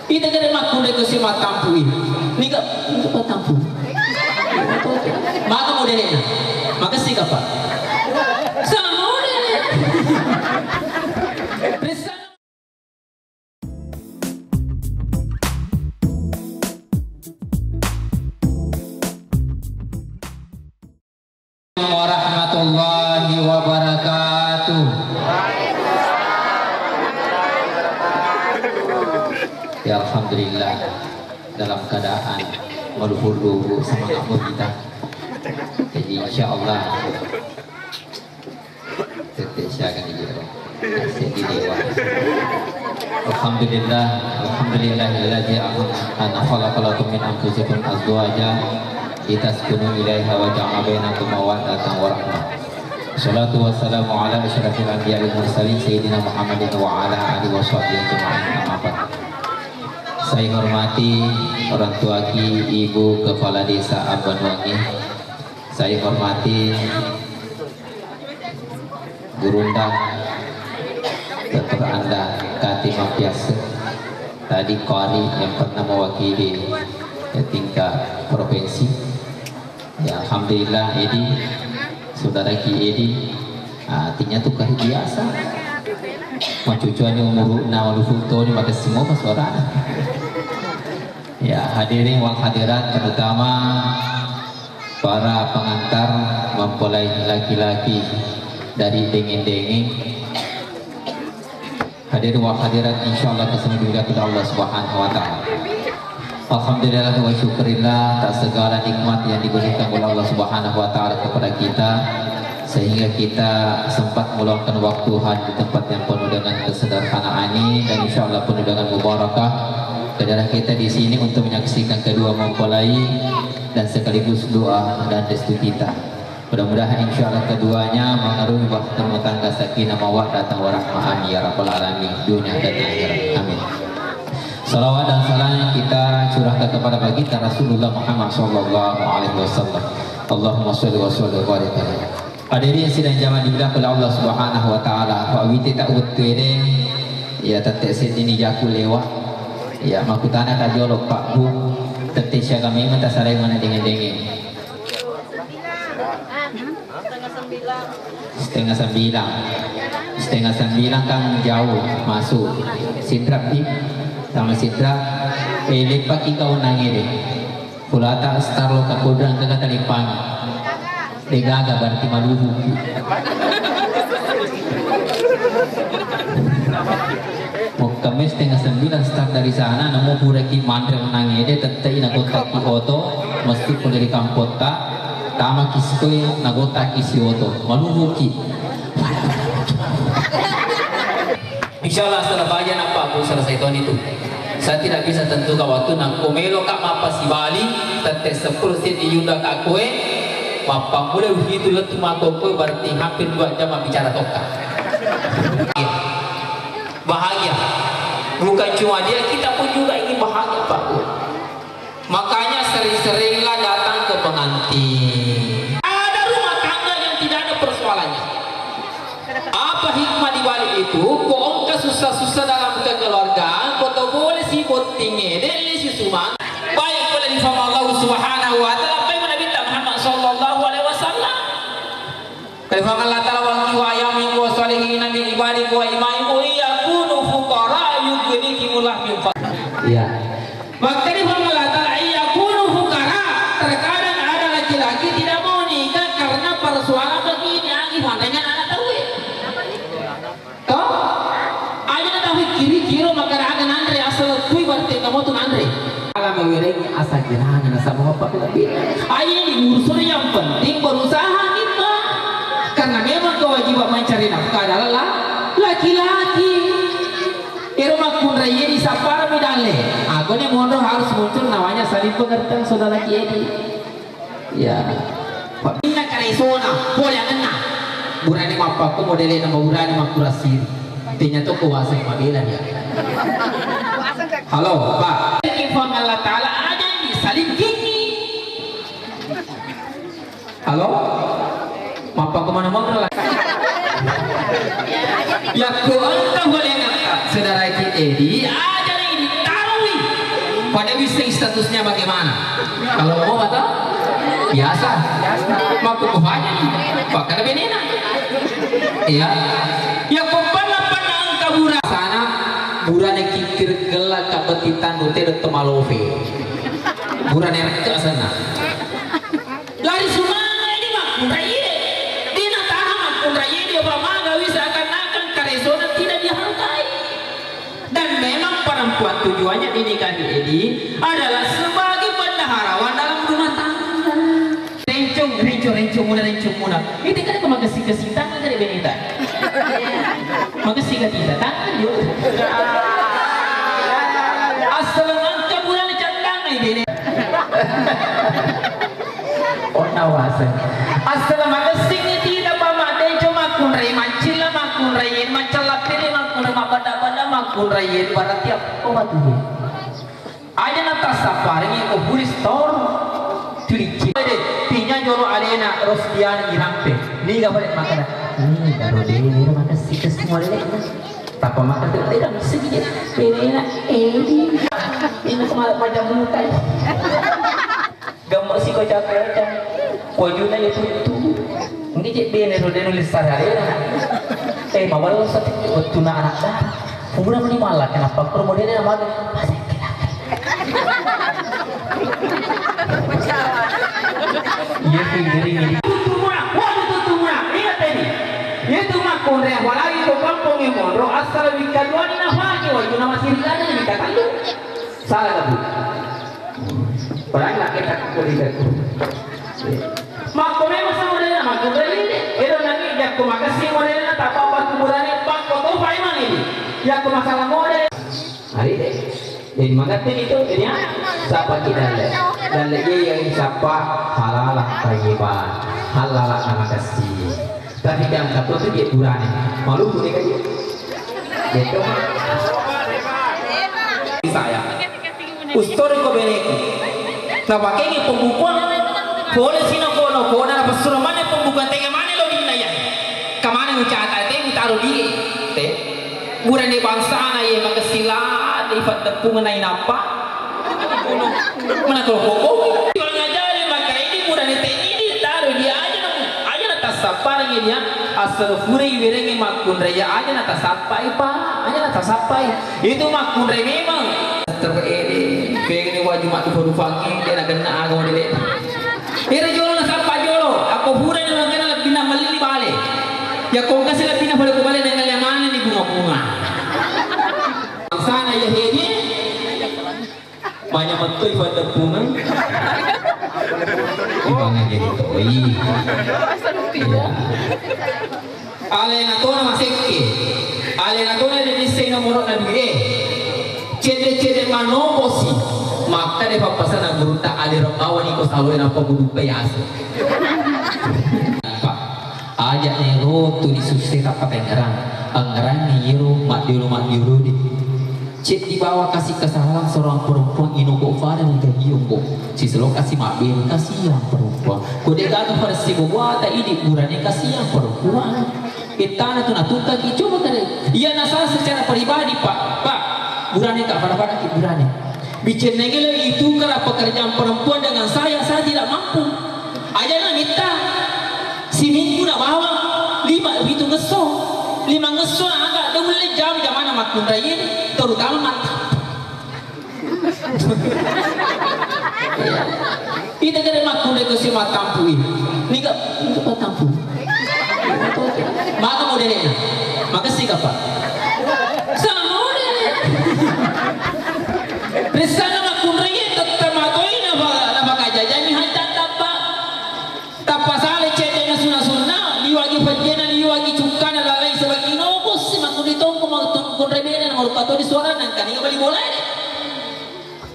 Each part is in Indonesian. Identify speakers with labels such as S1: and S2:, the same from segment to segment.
S1: Kita kena maku dek si matampu ini. Nika matampu. Maka modelnya. Makasih Pak. Sama modelnya. Warahmatullahi wabarakatuh. Ya alhamdulillah dalam keadaan meluhur-luhur semangat kita. Jadi insya Allah saya akan dijadikan Alhamdulillah, alhamdulillahilladzi khalaqalakum min anfusikum azwajan litaskunu ilaiha wa ja'ala bainakum mawaddatan wa rahmah. Salatu wassalamu ala asyrafil anbiya'i wal mursalin sayyidina Muhammadin wa ala alihi washabbihi ajma'in. Amma ba'd. Saya hormati orang tua Ki, Ibu Kepala Desa Abanwangi. Saya hormati Gurunda, Dr. Anda Katimah Biasa, tadi Qari yang pernah mewakili tingkat provinsi. Ya alhamdulillah Edi, saudara Ki Edi, artinya tuh kali biasa. Macucuannya umur 60 tahun maka semua suara. Ya hadirin wal hadirat, terutama para pengantar mempelai laki-laki dari dengin-dengin. Hadirin wal hadirat, insyaallah kesembuhan kepada Allah Subhanahu wa taala. Alhamdulillah wa syukurillah atas segala nikmat yang diberikan oleh Allah Subhanahu wa taala kepada kita, sehingga kita sempat meluangkan waktu hadir di tempat yang penuh dengan kesederhanaan ini, dan insyaallah penuh dengan mubarakah kepada kita di sini untuk menyaksikan kedua mempelai dan sekaligus doa dan restu kita. Mudah-mudahan insyaallah keduanya mengarungi bahtera rumah tangga sakinah mawaddah warahmah ya rabbal alamin dunia dan akhirat. Amin. Salawat dan salam kita curahkan kepada baginda Rasulullah Muhammad sallallahu alaihi wasallam. Allahumma shalli wa sallim wa barik alaihi. Hadirin sidang jamaah dimuliakan oleh Allah Subhanahu wa taala. Wa wite tak utuere ya tetek sedini jaku lewat. Ya makutana ka dialog Pak Bu tetek siaga memang tak sarai mana dengan-dengan. Setengah sembilan kan jauh masuk Sidra Pi sama Sidra lepak kau nangire kulata starlo kakodang ke kata lipang degaga berarti maluhu mau kami setengah 9 start dari sana namo puraki mandre nangire tetei nagota ki oto mesti dari kampota tama kistoy nagota ki si oto maluhu ki. Insyaallah setelah bagian apa pun selesai tahun itu, saya tidak bisa tentukan waktu nang komelo kak mapa si Bali tete 10 set di Yuda kak koe mapa mulai begitu letu mato koe berarti hampir 2 jam bicara toka. Bahagia bukan cuma dia, kita pun juga ingin bahagia Pak Bu. Makanya sering-seringlah datang ke pengantin. Ada rumah tangga yang tidak ada persoalannya. Apa hikmah di balik itu? Kok susah-susah dalam kekeluargaan, kau boleh si botingnya, dari si suman. Baik boleh difaham Allah Subhanahu wa taala. Apa yang Nabi Muhammad sallallahu alaihi wasallam? Kaifa Allah taala wa ayamin wa salihin min ibadi wa imaimu yakunu fuqara yughnihimullah min fadli. Iya. Maka difaham Allah taala yakunu fuqara, terkadang ada laki-laki tidak mau nikah karena persoalan begini, gimana dengan anak tahu. Toh? Kiri-kiri maka ada Andre asal kui berarti kamu tuh Andre. Kalau mengiringi asal gerahan sama apa lebih. Ayah ini urusan yang penting berusaha nikah. Karena memang kewajiban mencari nafkah adalah laki-laki. Irma kunraya di sapar midale. Aku nih mohon harus muncul namanya saling pengertian saudara Kiedi. Ya. Pak Bina karisona boleh enak. Burani mapaku modelnya nama burani makurasi. Intinya tuh kuasa panggilan ya. Halo Pak. Info Allah Taala ada di saling gini. Halo. Mapa kemana-mana lah. Ya kau boleh ngata saudara Ki Edi ada
S2: pada wising statusnya bagaimana? Kalau mau kata biasa, mampu kufanya pakai benena. Ya, ya pembalap kabura sana, burane kikir gelak kabetitan dote dote malove, burane ke sana. Lari sumana ini mak kunraye, di nataha mak kunraye dia pamaga bisa akan karesona tidak dihargai. Dan memang perempuan tujuannya dinikahi ini adalah sebagai bendaharawan dalam rumah tangga. Rencong muna. Itu kan aku magasi tangan dari benita. Magasi kita tangan yuk. Asal angka bulan candang ay benita. Oh nawasan. Asal magasi tidak pamade cuma kunray mancila makunrayin mancalap ini makunray makunrayin para tiap obat ini. Aja nata safari ini ko buris tor turici. Tinya jolo alena rosdian girampe. Ni ga boleh makan. Ni baru dia makasih ke semua lele. Tapa makan tidak segini. Benena ini sama macam muka. Gambar si kau capek kan. Wajuna itu. Ini je bene ro dia nulis sarare. Mawal satu tuna anak dah. Umur ni malah kenapa promodelnya nama dia? Iya ini. Ingat ini. Itu mah konre walai itu kampung yang mondro asal wikaduan ini nafanya wajib nama sirikana yang dikatakan. Salah kabu. Perang nak kita kulihat. Mak kome masa modelnya mak konre ini. Itu nanti jak makasih modelnya tak apa kuburannya bang kau fai mana ini. Ya aku masalah model. Hari deh. Jadi mengerti itu ini siapa kita dan lagi yang siapa halalah tayyiban halalah nama kasih. Tapi yang satu itu dia durane malu boleh kayak gitu. Saya historiko beneku. Nah pakai ini pembukuan boleh sih nopo na pasur mana pembukuan tega mana lo dinaya kemana mencatat teh taruh di teh buran di bangsa na ye makasila di pentepungan naik apa mana kalau koko kalau ngajari maka ini buran di teh ini taruh dia aja atas sapar ini ya asal furi wirengi makun raya aja atas sapai pa aja atas sapai itu makun raya memang terpede pengen wajib mak dufa-dufangi dia nak kena agama dile ira jolo na sapa jolo aku buran yang kena lebih nama lili bale ya kau kasih lebih nama balik balik dengan yang mana nih bunga-bunga sana ya ini banyak betul pada bunga ibang aja itu alena tona maseke alena tona di desain nomor nabi cede manoposi maka de papasana guru ta aliro awani ko salo na pagudu payas aja nih rotu di susah apa anggaran nih mak diuru di cek di bawah kasih kesalahan seorang perempuan inugo fare mengkagiumbo si selo kasih mak bin kasih yang perempuan kode gato pada si buat ini burane kasih yang perempuan kita na tunatukan coba tadi iya nasa secara pribadi pak burane kak pada burane bikin negel itu karena pekerjaan perempuan dengan saya tidak mampu aja na minta si minggu nak bawa 5 itu ngeso 5 ngeso agak mulai jam mana makun raya terutama mata kita kena makun raya si matampu ini gak matampu maka modelnya makasih kapal sama modelnya resana makun raya tetap matoi nama kajajani hantar tapa sale cedenya sunah liwagi penjena liwagi cukana lalai sebagai nobos si makun ditongko makun rebena nomor kato di suara nan kan balik bola ini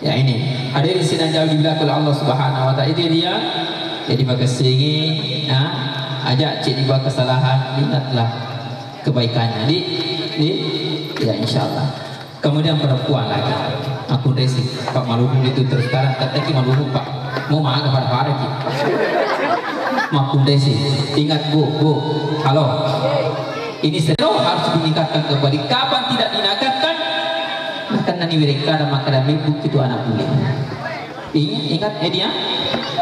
S2: ya ini ada di sini jauh juga oleh Allah Subhanahu wa taala itu dia jadi makasih ajak cik dibuat kesalahan ingatlah kebaikannya di ya insyaallah kemudian perempuan lagi aku resi Pak Maluhum itu terus sekarang katanya Maluhum Pak mau maaf kepada Pak Arki makun desi ingat bu halo ini sedang harus dinikahkan kembali kapan tidak dinikahkan
S1: akan nani mereka ada makanan mebuk itu anak boleh. Ingat dia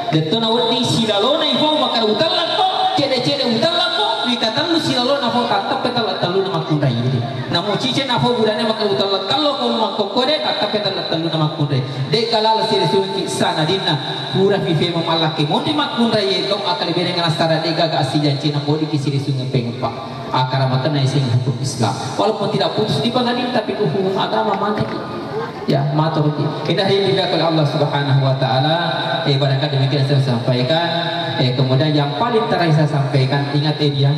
S1: deto na wati silalo na ifo makar utal lako cede utal lako dikatan lu silalo na fo tatap petal talu na makundai ini namu cice na fo budane makar utal lako kalau ko makokore tatap petal talu na makundai de kalal sire sulki sana dinna pura fi fe mamallake mondi makundai ko akali bere ngana stara de gaga asijan cina bodi kisiri sungai pengpa akara makana ising hukum Islam walaupun tidak putus di pengadilan tapi hukum agama mantap ya matur kita dimuliakan Allah Subhanahu wa taala. Barangkali demikian saya sampaikan. Kemudian yang paling terakhir saya sampaikan, ingat dia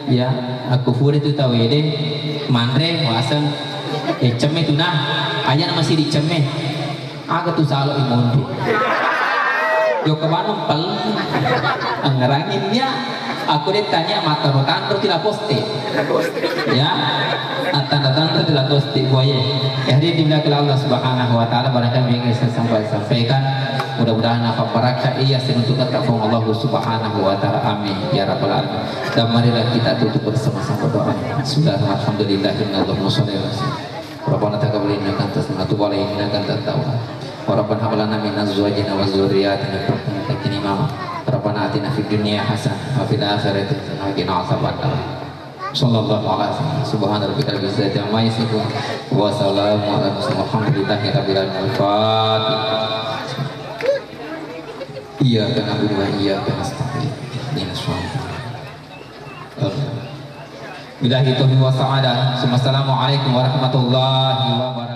S1: ya aku fure itu tahu ide mandre wasan ceme tu nah aja masih di ceme agak tu salo imonde yo kemana pel ngeranginnya aku ditanya mata rotan tidak poste ya tanda-tanda tidak poste buaya hari dimuliakan Allah Subhanahu wa taala. Barangkali yang saya sampaikan mudah-mudahan apa barakah iya untuk ketafung Allah Subhanahu wa taala, amin ya rabbal alamin. Dan marilah kita tutup bersama-sama doa. Bismillahirrahmanirrahim. Rabbana taqabbal minna anta as-sami'u wa inna anta at-tawwab. Wa rabbana hab lana min azwajina wa dhurriyyatina qurrata a'yun. Rabbana atina fid dunya hasanah wa fil akhirati hasanah wa qina adzabannar. Sallallahu alaihi wasallam. Subhana rabbika rabbil izzati amma yasifun wa salamun ala mursalin walhamdulillahi rabbil alamin. Iyyaka na'budu wa iyyaka nasta'in. Ihdinas shiratal mustaqim. Billahi taufiq wa sa'adah. Assalamualaikum warahmatullahi wabarakatuh.